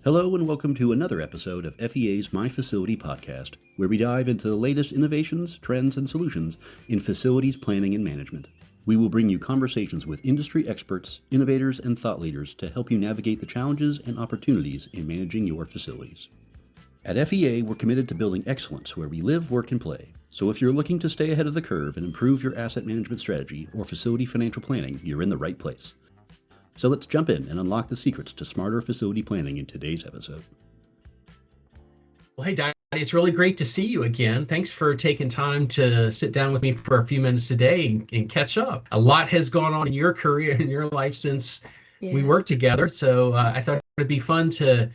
Hello and welcome to another episode of FEA's My Facility podcast, where we dive into the latest innovations, trends, and solutions in facilities planning and management. We will bring you conversations with industry experts, innovators, and thought leaders to help you navigate the challenges and opportunities in managing your facilities. At FEA, we're committed to building excellence where we live, work, and play. So if you're looking to stay ahead of the curve and improve your asset management strategy or facility financial planning, you're in the right place. So let's jump in and unlock the secrets to smarter facility planning in today's episode. Well, hey, Dottie, it's really great to see you again. Thanks for taking time to sit down with me for a few minutes today and catch up. A lot has gone on in your career, in your life since we worked together. So I thought it'd be fun to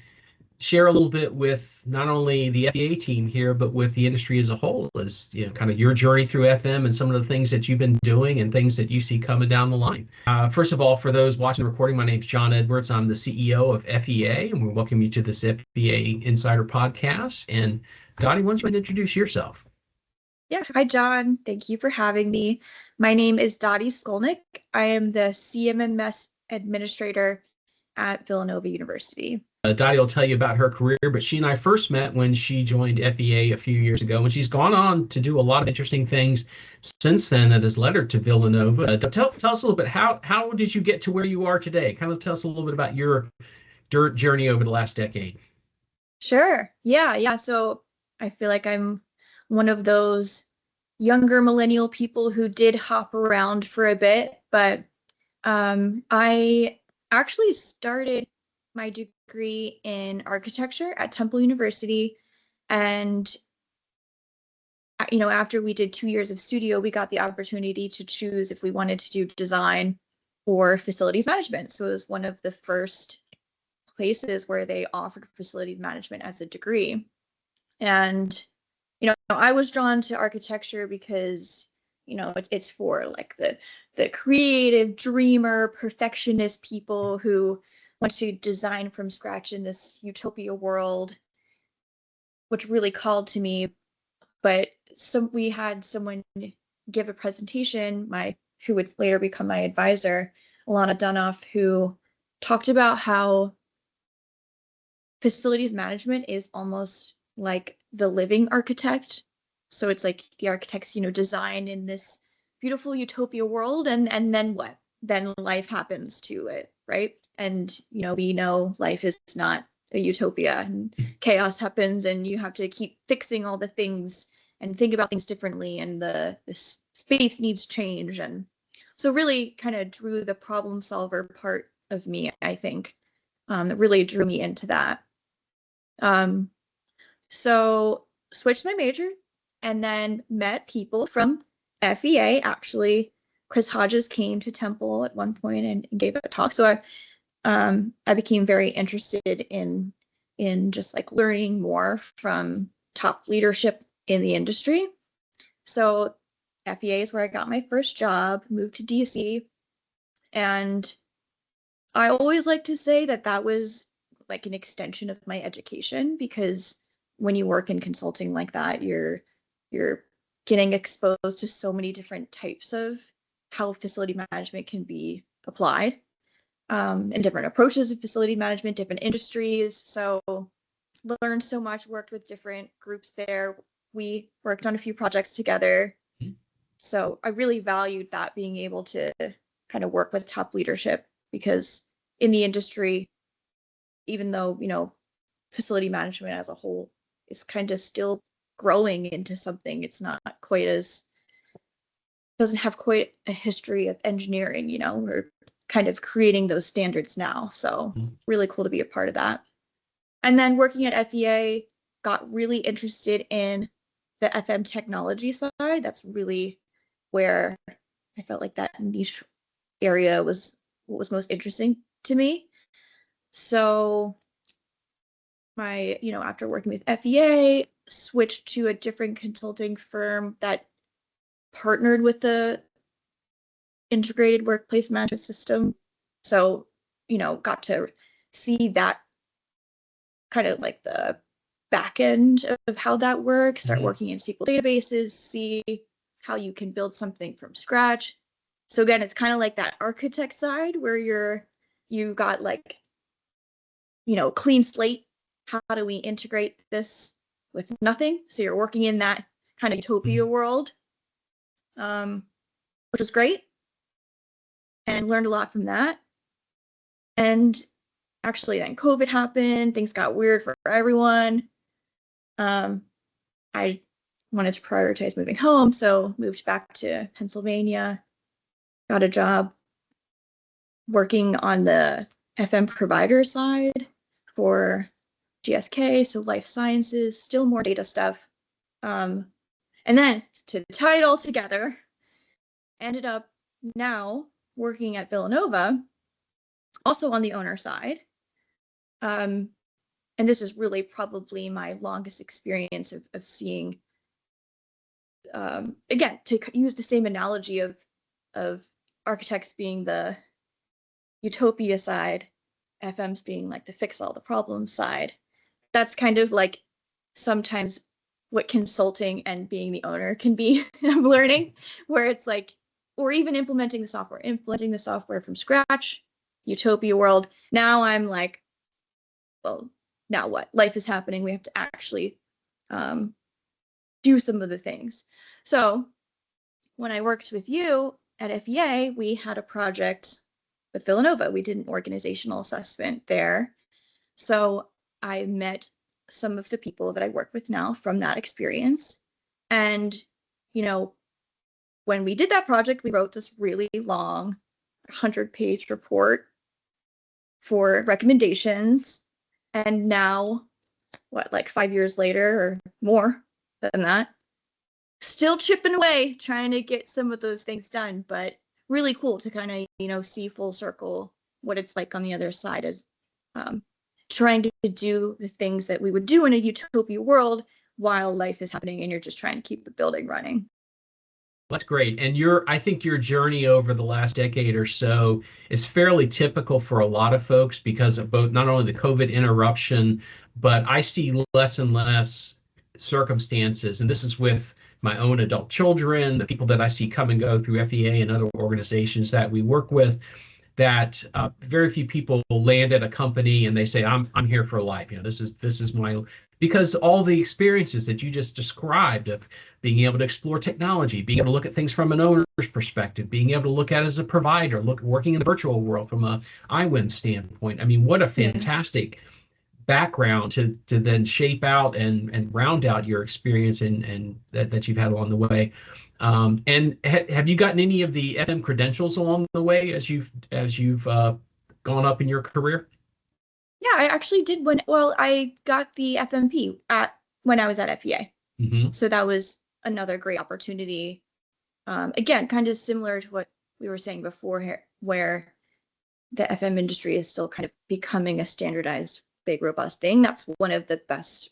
share a little bit with not only the FEA team here, but with the industry as a whole, as kind of your journey through FM and some of the things that you've been doing and things that you see coming down the line. First of all, for those watching the recording, my name's John Edwards. I'm the CEO of FEA, and we welcome you to this FEA Insider podcast. And Dottie, why don't you introduce yourself? Yeah. Hi, John. Thank you for having me. My name is Dottie Skolnick. I am the CMMS administrator at Villanova University. Dottie will tell you about her career, but she and I first met when she joined FEA a few years ago, and she's gone on to do a lot of interesting things since then that has led her to Villanova. Tell us a little bit, how did you get to where you are today? Kind of tell us a little bit about your journey over the last decade. Sure. Yeah. So I feel like I'm one of those younger millennial people who did hop around for a bit, but I actually started my degree in architecture at Temple University. And, after we did 2 years of studio, we got the opportunity to choose if we wanted to do design or facilities management. So it was one of the first places where they offered facilities management as a degree. And, I was drawn to architecture because, it's for like the creative dreamer, perfectionist people who want to design from scratch in this utopia world, which really called to me. But we had someone give a presentation, who would later become my advisor, Alana Dunoff, who talked about how facilities management is almost like the living architect. So it's like the architects, design in this beautiful utopia world, and then what? Then life happens to it, right? And we know life is not a utopia, and chaos happens, and you have to keep fixing all the things and think about things differently, and the space needs change. And so really kind of drew the problem solver part of me, I think. That really drew me into that. So switched my major and then met people from FEA. Actually, Chris Hodges came to Temple at one point and gave a talk. So I became very interested in just like learning more from top leadership in the industry. So FEA is where I got my first job, moved to DC. And I always like to say that was like an extension of my education, because when you work in consulting like that, you're getting exposed to so many different types of how facility management can be applied, and different approaches of facility management, different industries. So learned so much, worked with different groups there. We worked on a few projects together. Mm-hmm. So I really valued that, being able to kind of work with top leadership, because in the industry, even though, facility management as a whole is kind of still growing into something, it's not quite doesn't have quite a history of engineering, we're kind of creating those standards now. So really cool to be a part of that. And then working at FEA, got really interested in the FM technology side. That's really where I felt like that niche area was what was most interesting to me. So after working with FEA, switched to a different consulting firm that partnered with the integrated workplace management system. So, got to see that kind of like the back end of how that works, start working in SQL databases, see how you can build something from scratch. So again, it's kind of like that architect side where you got like clean slate. How do we integrate this with nothing? So you're working in that kind of utopia world, which was great, and learned a lot from that. And actually then COVID happened, things got weird for everyone. I wanted to prioritize moving home, so moved back to Pennsylvania, got a job working on the FM provider side for GSK, so life sciences, still more data stuff. And then to tie it all together, ended up now working at Villanova, also on the owner side. And this is really probably my longest experience of seeing, again, to use the same analogy of architects being the utopia side, FMs being like the fix all the problems side. That's kind of like sometimes what consulting and being the owner can be. I'm learning, where it's like, or even implementing the software from scratch, utopia world. Now I'm like, well, now what? Life is happening. We have to actually do some of the things. So when I worked with you at FEA, we had a project with Villanova. We did an organizational assessment there. So I met some of the people that I work with now from that experience. And, when we did that project, we wrote this really long 100-page report for recommendations. And now, like 5 years later or more than that, still chipping away, trying to get some of those things done, but really cool to kind of, see full circle what it's like on the other side of trying to do the things that we would do in a utopia world while life is happening and you're just trying to keep the building running. That's great. And I think your journey over the last decade or so is fairly typical for a lot of folks because of both not only the COVID interruption, but I see less and less circumstances. And this is with my own adult children, the people that I see come and go through FEA and other organizations that we work with, that very few people land at a company and they say, I'm here for life. This is my, because all the experiences that you just described of being able to explore technology, being able to look at things from an owner's perspective, being able to look at it as a provider, working in the virtual world from a IWIM standpoint. I mean, what a fantastic background to then shape out and round out your experience and that you've had along the way. And have you gotten any of the FM credentials along the way as you've gone up in your career? Yeah, I actually did I got the FMP when I was at FEA. Mm-hmm. So that was another great opportunity. Again, kind of similar to what we were saying before here, where the FM industry is still kind of becoming a standardized, big, robust thing. That's one of the best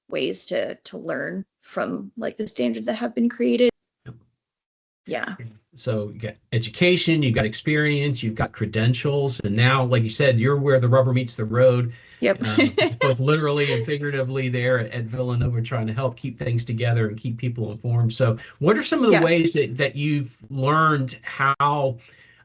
ways to learn from like the standards that have been created. Yeah. So you got education, you've got experience, you've got credentials, and now, like you said, you're where the rubber meets the road. Yep. Both literally and figuratively there at Villanova, trying to help keep things together and keep people informed. So what are some of the ways that you've learned how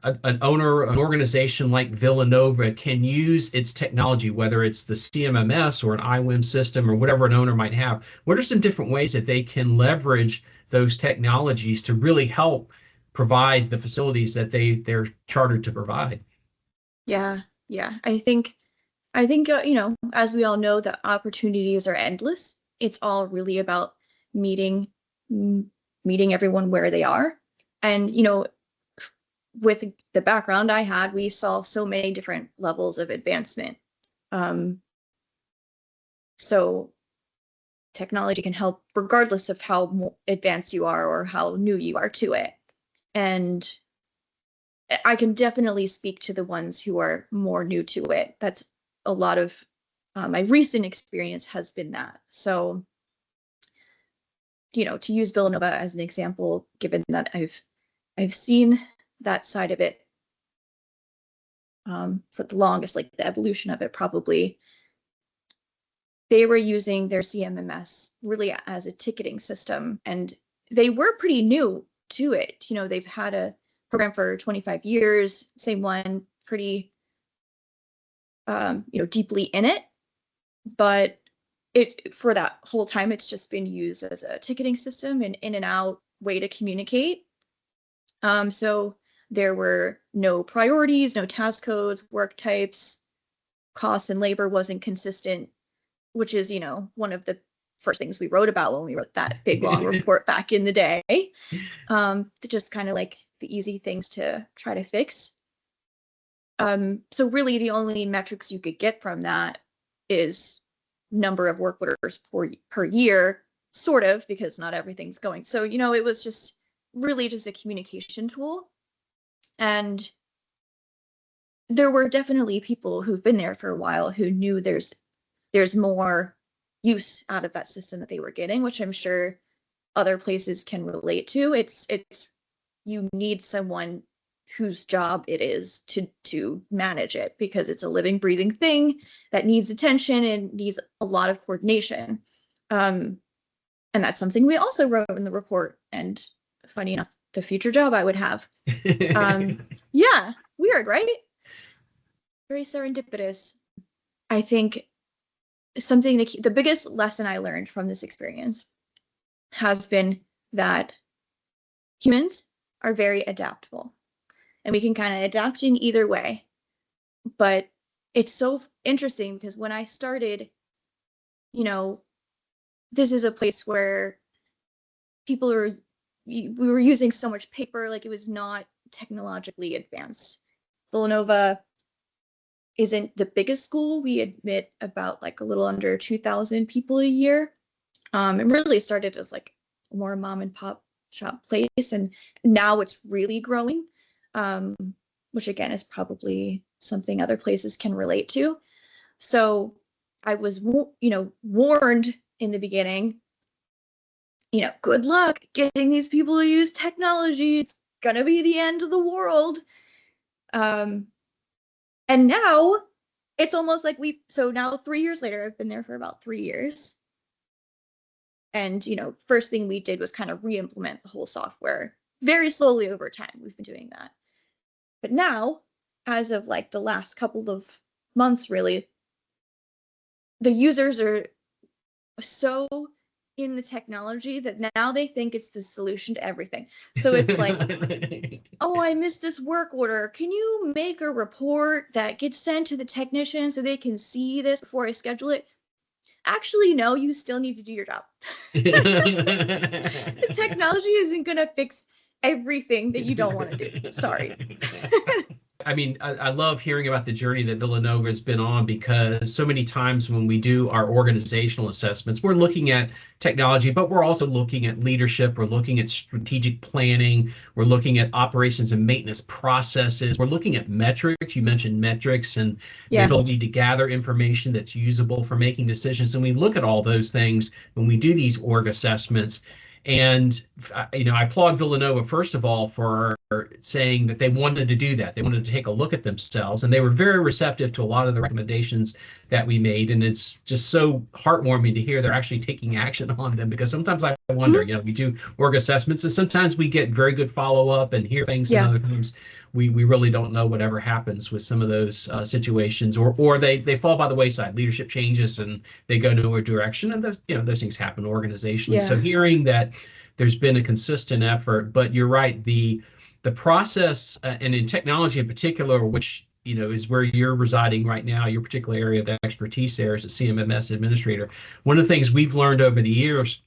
an owner, an organization like Villanova can use its technology, whether it's the CMMS or an IWIM system or whatever an owner might have? What are some different ways that they can leverage those technologies to really help provide the facilities that they're chartered to provide? Yeah. I think as we all know, the opportunities are endless. It's all really about meeting everyone where they are. And with the background I had, we saw so many different levels of advancement. So technology can help regardless of how advanced you are or how new you are to it. And I can definitely speak to the ones who are more new to it. That's a lot of my recent experience has been that. So, to use Villanova as an example, given that I've seen that side of it for the longest, like the evolution of it, probably. They were using their CMMS really as a ticketing system, and they were pretty new to it. They've had a program for 25 years, same one, pretty deeply in it, but for that whole time, it's just been used as a ticketing system and in and out way to communicate. So there were no priorities, no task codes, work types, costs and labor wasn't consistent, which is, one of the first things we wrote about when we wrote that big long report back in the day. Just kind of like the easy things to try to fix. So really the only metrics you could get from that is number of work orders per year, sort of, because not everything's going. So, it was just really just a communication tool. And there were definitely people who've been there for a while who knew there's more use out of that system that they were getting, which I'm sure other places can relate to. It's you need someone whose job it is to manage it, because it's a living, breathing thing that needs attention and needs a lot of coordination. And that's something we also wrote in the report. And funny enough, the future job I would have. Yeah, weird, right? Very serendipitous. I think the biggest lesson I learned from this experience has been that humans are very adaptable, and we can kind of adapt in either way. But it's so interesting because when I started, this is a place where we were using so much paper, like it was not technologically advanced. Villanova isn't the biggest school. We admit about like a little under 2,000 people a year. It really started as like more mom and pop shop place, and now it's really growing, which again is probably something other places can relate to. So I was, warned in the beginning, good luck getting these people to use technology. It's gonna be the end of the world. And now it's almost like so now 3 years later, I've been there for about 3 years. And, first thing we did was kind of re-implement the whole software very slowly over time. We've been doing that. But now, as of like the last couple of months, really, the users are so in the technology that now they think it's the solution to everything. So it's like, oh, I missed this work order. Can you make a report that gets sent to the technician so they can see this before I schedule it? Actually, no, you still need to do your job. The technology isn't going to fix everything that you don't want to do. Sorry. I mean, I love hearing about the journey that Villanova has been on, because so many times when we do our organizational assessments, we're looking at technology, but we're also looking at leadership. We're looking at strategic planning. We're looking at operations and maintenance processes. We're looking at metrics. You mentioned metrics and the ability to gather information that's usable for making decisions. And we look at all those things when we do these org assessments. And, I applaud Villanova, first of all, for saying that they wanted to do that. They wanted to take a look at themselves, and they were very receptive to a lot of the recommendations that we made. And it's just so heartwarming to hear they're actually taking action on them, because sometimes I wonder, we do org assessments, and sometimes we get very good follow-up and hear things, and other times we really don't know whatever happens with some of those situations, or they fall by the wayside. Leadership changes and they go nowhere direction, and those things happen organizationally. So hearing that there's been a consistent effort, but you're right, the process, and in technology in particular, which is where you're residing right now, your particular area of expertise there as a CMMS administrator. One of the things we've learned over the years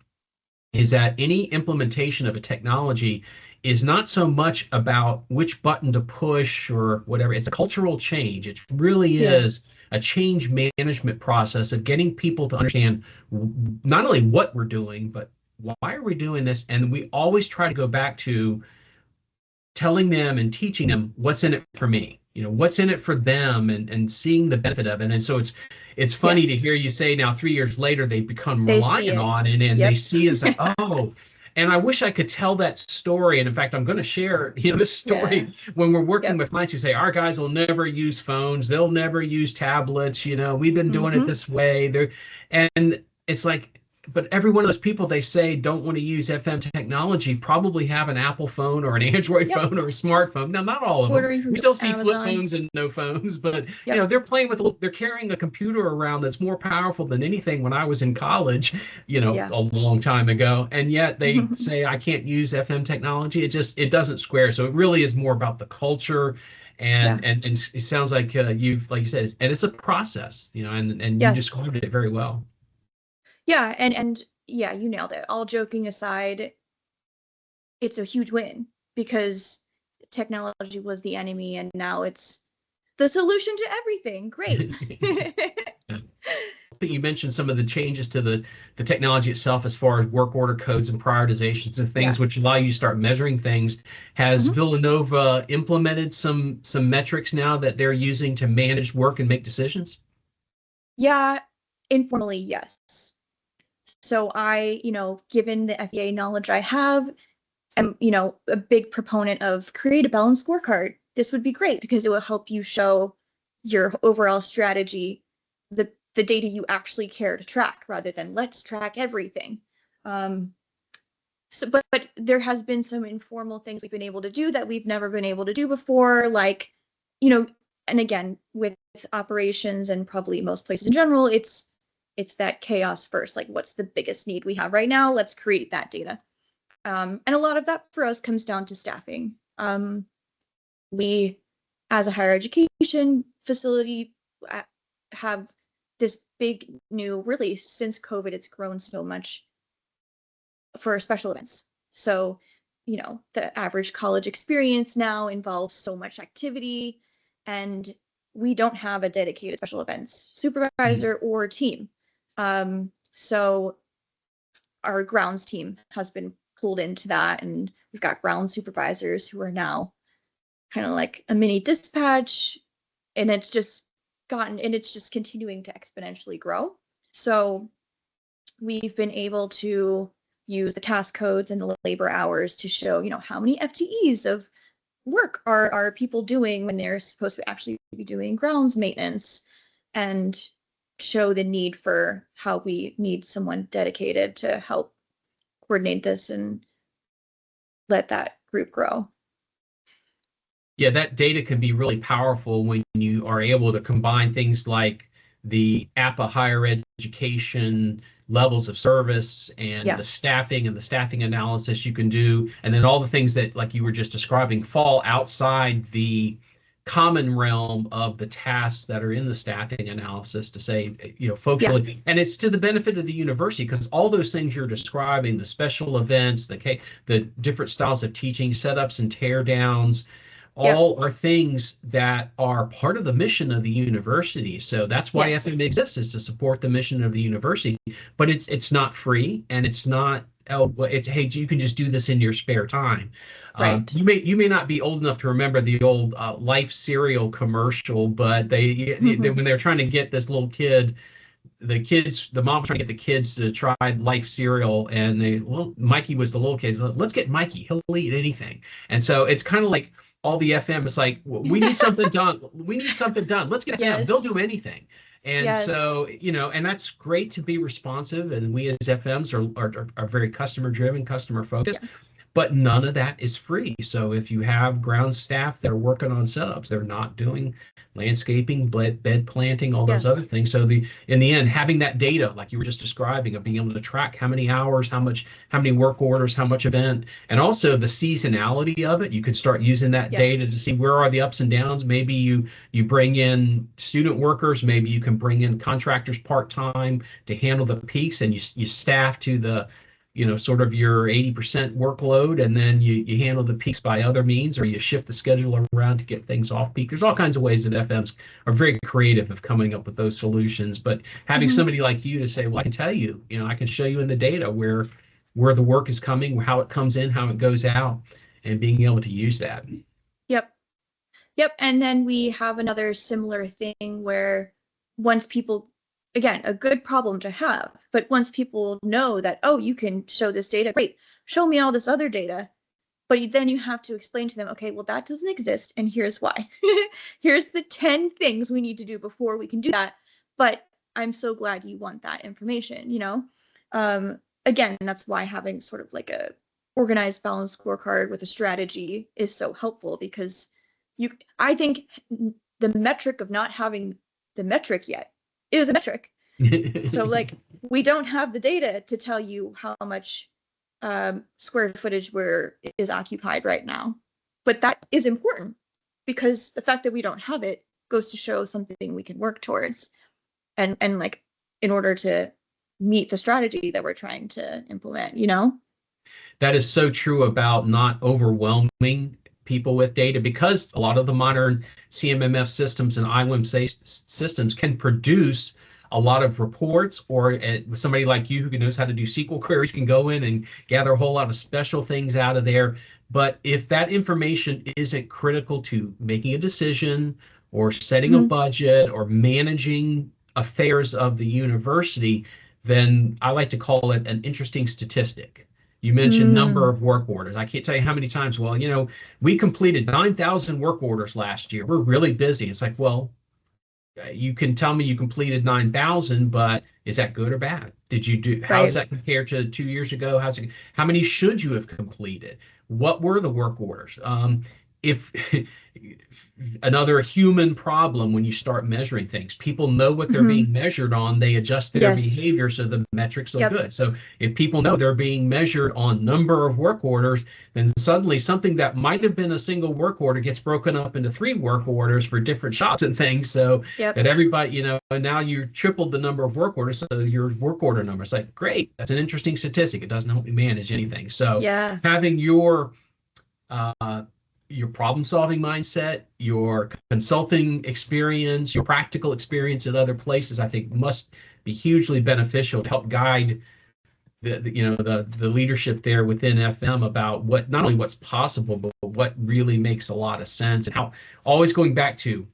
is that any implementation of a technology is not so much about which button to push or whatever. It's a cultural change. It really is a change management process of getting people to understand not only what we're doing, but why are we doing this? And we always try to go back to telling them and teaching them what's in it for me, what's in it for them, and seeing the benefit of it. And so it's funny to hear you say now 3 years later, they've become reliant on it, and they see it, it's like, oh, and I wish I could tell that story. And in fact, I'm going to share this story when we're working with clients who say, our guys will never use phones. They'll never use tablets. We've been doing it this way. And it's like, but every one of those people they say don't want to use FM technology probably have an Apple phone or an Android Yep. phone or a smartphone. Now, not all of them. Ordering from We still see flip Amazon. phones and no phones, but Yep. they're carrying a computer around that's more powerful than anything when I was in college, Yeah. a long time ago. And yet they say I can't use FM technology. It doesn't square. So it really is more about the culture. Yeah. And it sounds like like you said, and it's a process, and you Yes. described it very well. Yeah, and yeah, you nailed it. All joking aside, it's a huge win because technology was the enemy and now it's the solution to everything. Great. You mentioned some of the changes to the technology itself as far as work order codes and prioritizations and things Yeah. which allow you to start measuring things. Has Mhm. Villanova implemented some metrics now that they're using to manage work and make decisions? Yeah, informally, yes. So I, given the FEA knowledge I have, am, a big proponent of create a balanced scorecard. This would be great because it will help you show your overall strategy, the data you actually care to track rather than let's track everything. Um, so, but there has been some informal things we've been able to do that we've never been able to do before, like, and again, with operations and probably most places in general, it's that chaos first. Like, what's the biggest need we have right now? Let's create that data. And a lot of that for us comes down to staffing. We, as a higher education facility, have this big new, really, since COVID, it's grown so much for special events. So, the average college experience now involves so much activity, and we don't have a dedicated special events supervisor or team. So our grounds team has been pulled into that, and we've got ground supervisors who are now kind of like a mini dispatch, and it's just continuing to exponentially grow. So we've been able to use the task codes and the labor hours to show, how many FTEs of work are people doing when they're supposed to actually be doing grounds maintenance, and show the need for how we need someone dedicated to help coordinate this and let that group grow. Yeah, that data can be really powerful when you are able to combine things like the APA higher education levels of service and Yeah. the staffing and the staffing analysis you can do, and then all the things that, like you were just describing, fall outside the common realm of the tasks that are in the staffing analysis to say, folks Yeah. really, and it's to the benefit of the university because all those things you're describing, the special events, the different styles of teaching, setups and tear downs, Yeah. all are things that are part of the mission of the university. So that's why Yes. FM exists, is to support the mission of the university. But it's not free, and it's not, it's, hey, you can just do this in your spare time. Right. You may not be old enough to remember the old Life cereal commercial, but when they're trying to get this little kid, the mom was trying to get the kids to try Life cereal, and Mikey was the little kid. So, let's get Mikey. He'll eat anything. And so it's kind of like all the FM. It's like, we need something done. We need something done. Let's get FM. They'll do anything. And Yes. so, and that's great to be responsive. And we as FMs are very customer driven, customer focused. Yeah. But none of that is free. So if you have ground staff that are working on setups, they're not doing landscaping, bed planting, all those other Yes. things. So in the end, having that data, like you were just describing, of being able to track how many hours, how many work orders, how much event, and also the seasonality of it, you could start using that data to see where are the ups and downs. Maybe you bring in student workers, maybe you can bring in contractors part-time to handle the peaks, and you staff to the sort of your 80% workload, and then you handle the peaks by other means, or you shift the schedule around to get things off peak. There's all kinds of ways that FMs are very creative of coming up with those solutions. But having somebody like you to say, well, I can tell you, I can show you in the data where the work is coming, how it comes in, how it goes out, and being able to use that. Yep. And then we have another similar thing where once people, again, a good problem to have, but once people know that, oh, you can show this data, great, show me all this other data. But then you have to explain to them, okay, well, that doesn't exist, and here's why. Here's the 10 things we need to do before we can do that. But I'm so glad you want that information, Again, that's why having sort of like a organized, balanced scorecard with a strategy is so helpful, because I think the metric of not having the metric yet is a metric. So like, we don't have the data to tell you how much square footage is occupied right now, but that is important, because the fact that we don't have it goes to show something we can work towards, and like, in order to meet the strategy that we're trying to implement, you know? That is so true about not overwhelming people with data, because a lot of the modern CMMS systems and IWIM systems can produce a lot of reports, or somebody like you who knows how to do SQL queries can go in and gather a whole lot of special things out of there. But if that information isn't critical to making a decision or setting a budget or managing affairs of the university, then I like to call it an interesting statistic. You mentioned number of work orders. I can't tell you how many times, well, we completed 9,000 work orders last year. We're really busy. It's like, well, you can tell me you completed 9,000, but is that good or bad? How does that compare to 2 years ago? How many should you have completed? What were the work orders? If Another human problem when you start measuring things, people know what they're being measured on, they adjust their behavior so the metrics look good. So if people know they're being measured on number of work orders, then suddenly something that might have been a single work order gets broken up into 3 work orders for different shops and things, so that everybody, and now you tripled the number of work orders, so your work order number is like, great, that's an interesting statistic. It doesn't help me manage anything. So having your problem-solving mindset, your consulting experience, your practical experience at other places, I think must be hugely beneficial to help guide the leadership there within FM about not only what's possible, but what really makes a lot of sense, and how, always going back to,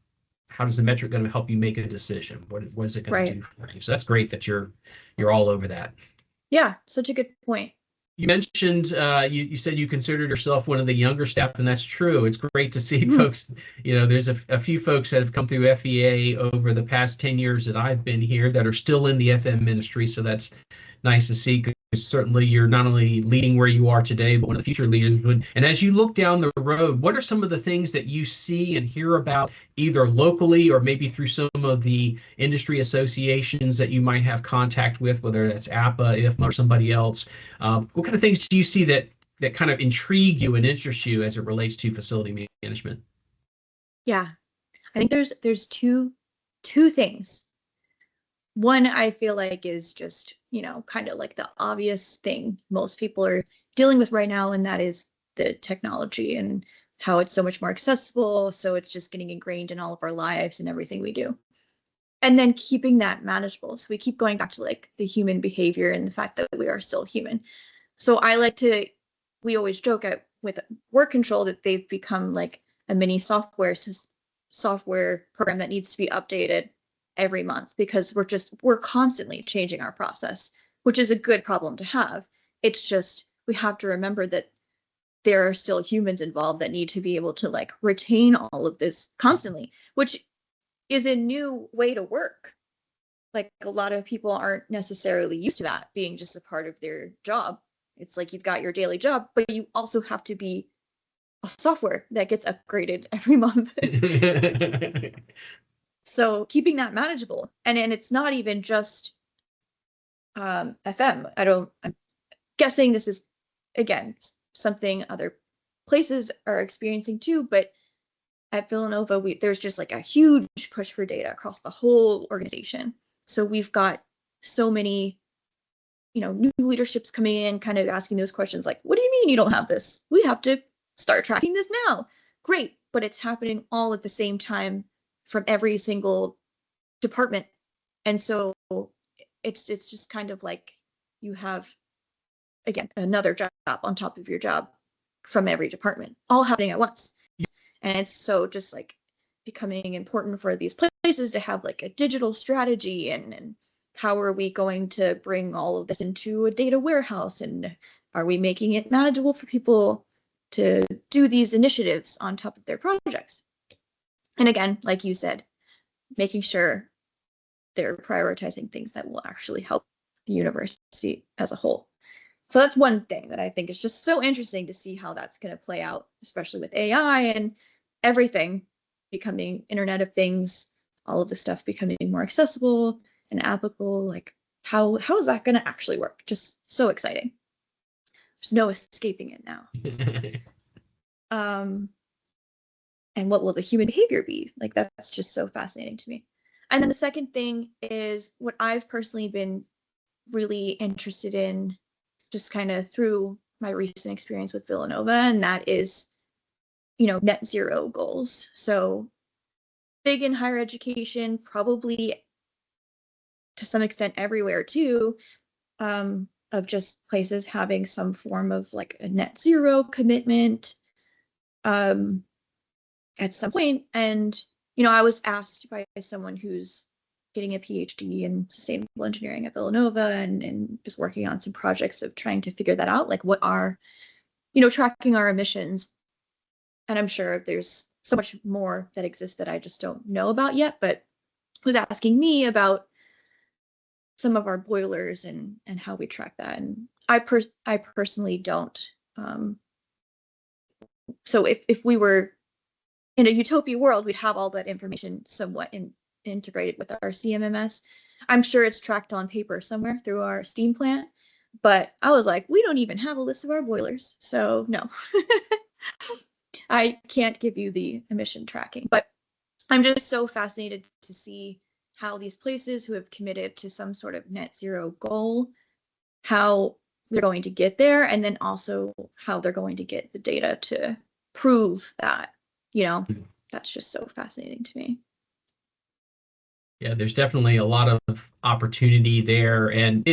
how does the metric going to help you make a decision? What is it going to do for you? So that's great that you're all over that. Yeah, such a good point. You mentioned, you said you considered yourself one of the younger staff, and that's true. It's great to see folks, there's a few folks that have come through FEA over the past 10 years that I've been here that are still in the FM ministry. So that's nice to see, because certainly you're not only leading where you are today, but one of the future leaders. And as you look down the road, what are some of the things that you see and hear about, either locally or maybe through some of the industry associations that you might have contact with, whether that's APA, IFMA, or somebody else? What kind of things do you see that kind of intrigue you and interest you as it relates to facility management? Yeah, I think there's two things. One, I feel like, is just, kind of like the obvious thing most people are dealing with right now, and that is the technology and how it's so much more accessible. So it's just getting ingrained in all of our lives and everything we do. And then keeping that manageable. So we keep going back to like the human behavior and the fact that we are still human. So we always joke with Work Control that they've become like a mini software program that needs to be updated every month, because we're constantly changing our process, which is a good problem to have. It's just, we have to remember that there are still humans involved that need to be able to like retain all of this constantly, which is a new way to work. Like, a lot of people aren't necessarily used to that being just a part of their job. It's like, you've got your daily job, but you also have to be a software that gets upgraded every month. So keeping that manageable, and it's not even just FM. I'm guessing this is, again, something other places are experiencing too, but at Villanova, there's just like a huge push for data across the whole organization. So we've got so many, new leaderships coming in, kind of asking those questions like, what do you mean you don't have this? We have to start tracking this now. Great, but it's happening all at the same time from every single department. And so it's just kind of like you have, again, another job on top of your job from every department, all happening at once. And it's so just like becoming important for these places to have like a digital strategy, and how are we going to bring all of this into a data warehouse, and are we making it manageable for people to do these initiatives on top of their projects? And again, like you said, making sure they're prioritizing things that will actually help the university. as a whole. So that's one thing that I think is just so interesting to see how that's going to play out, especially with AI and everything becoming Internet of Things, all of this stuff becoming more accessible and applicable. Like, how is that going to actually work? Just so exciting. There's no escaping it now. And what will the human behavior be? Like, that's just so fascinating to me. And then the second thing is what I've personally been really interested in, just kind of through my recent experience with Villanova, and that is, net zero goals. So big in higher education, probably to some extent everywhere too, of just places having some form of like a net zero commitment at some point. And, I was asked by someone who's getting a PhD in sustainable engineering at Villanova and is working on some projects of trying to figure that out, like what are, tracking our emissions. And I'm sure there's so much more that exists that I just don't know about yet, but was asking me about some of our boilers and how we track that. And I personally don't. So if we were in a utopia world, we'd have all that information somewhat integrated with our CMMS. I'm sure it's tracked on paper somewhere through our steam plant, but I was like, we don't even have a list of our boilers. So no, I can't give you the emission tracking, but I'm just so fascinated to see how these places who have committed to some sort of net zero goal, how they're going to get there, and then also how they're going to get the data to prove that, that's just so fascinating to me. Yeah, there's definitely a lot of opportunity there, and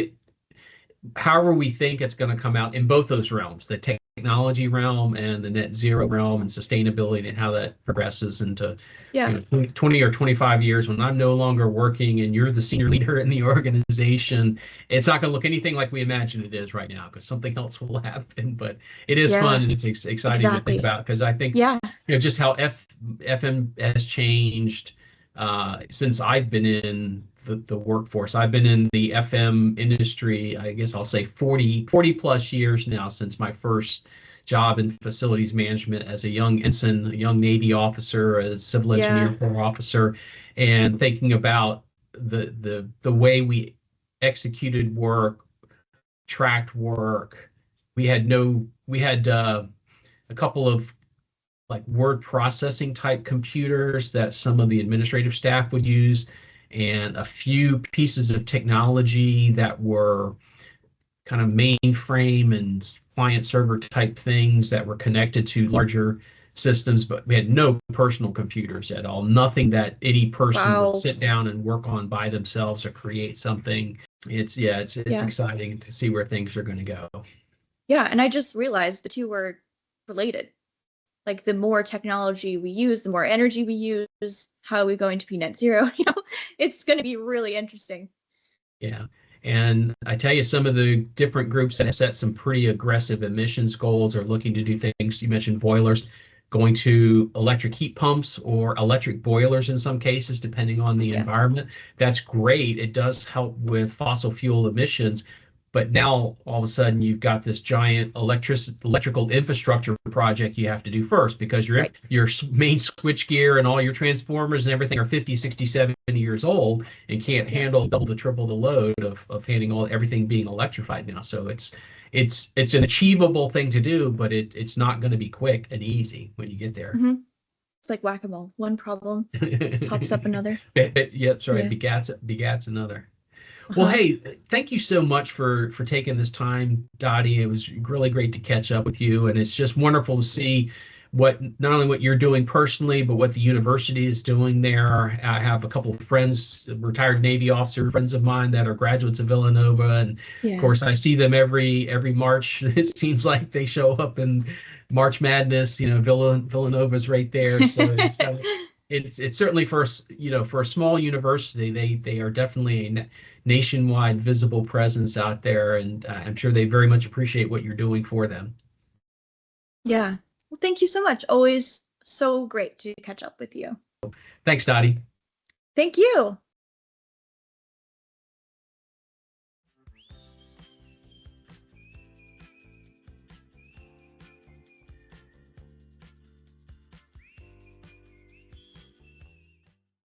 however we think it's going to come out in both those realms, the technology realm and the net zero realm, and sustainability, and how that progresses into 20 or 25 years when I'm no longer working and you're the senior leader in the organization. It's not going to look anything like we imagine it is right now, because something else will happen. But it is fun, and it's exciting to think about, because I think just how FM has changed since I've been in the workforce. I've been in the FM industry, I guess I'll say 40 plus years now, since my first job in facilities management as a young ensign, a young Navy officer, a civil engineer corps officer, and thinking about the way we executed work, tracked work. We had a couple of like word processing type computers that some of the administrative staff would use, and a few pieces of technology that were kind of mainframe and client server type things that were connected to larger systems, but we had no personal computers at all, nothing that any person would sit down and work on by themselves or create something. It's exciting to see where things are going to go. Yeah, and I just realized the two were related. Like, the more technology we use, the more energy we use. How are we going to be net zero? It's going to be really interesting. Yeah. And I tell you, some of the different groups that have set some pretty aggressive emissions goals are looking to do things. You mentioned boilers, going to electric heat pumps or electric boilers in some cases, depending on the environment. That's great. It does help with fossil fuel emissions. But now all of a sudden you've got this giant electrical infrastructure project you have to do first, because your main switch gear and all your transformers and everything are 50, 60, 70 years old and can't handle double to triple the load of handling everything being electrified now. So it's an achievable thing to do, but it's not going to be quick and easy when you get there. Mm-hmm. It's like whack-a-mole. One problem pops up another. Begats another. Well, hey, thank you so much for taking this time, Dottie. It was really great to catch up with you, and it's just wonderful to see not only what you're doing personally, but what the university is doing there. I have a couple of friends, retired Navy officer friends of mine, that are graduates of Villanova, and of course I see them every March. It seems like they show up in March Madness. Villanova's right there, so it's certainly for a small university, they are definitely a nationwide visible presence out there, and I'm sure they very much appreciate what you're doing for them. Yeah. Well, thank you so much. Always so great to catch up with you. Thanks, Dottie. Thank you.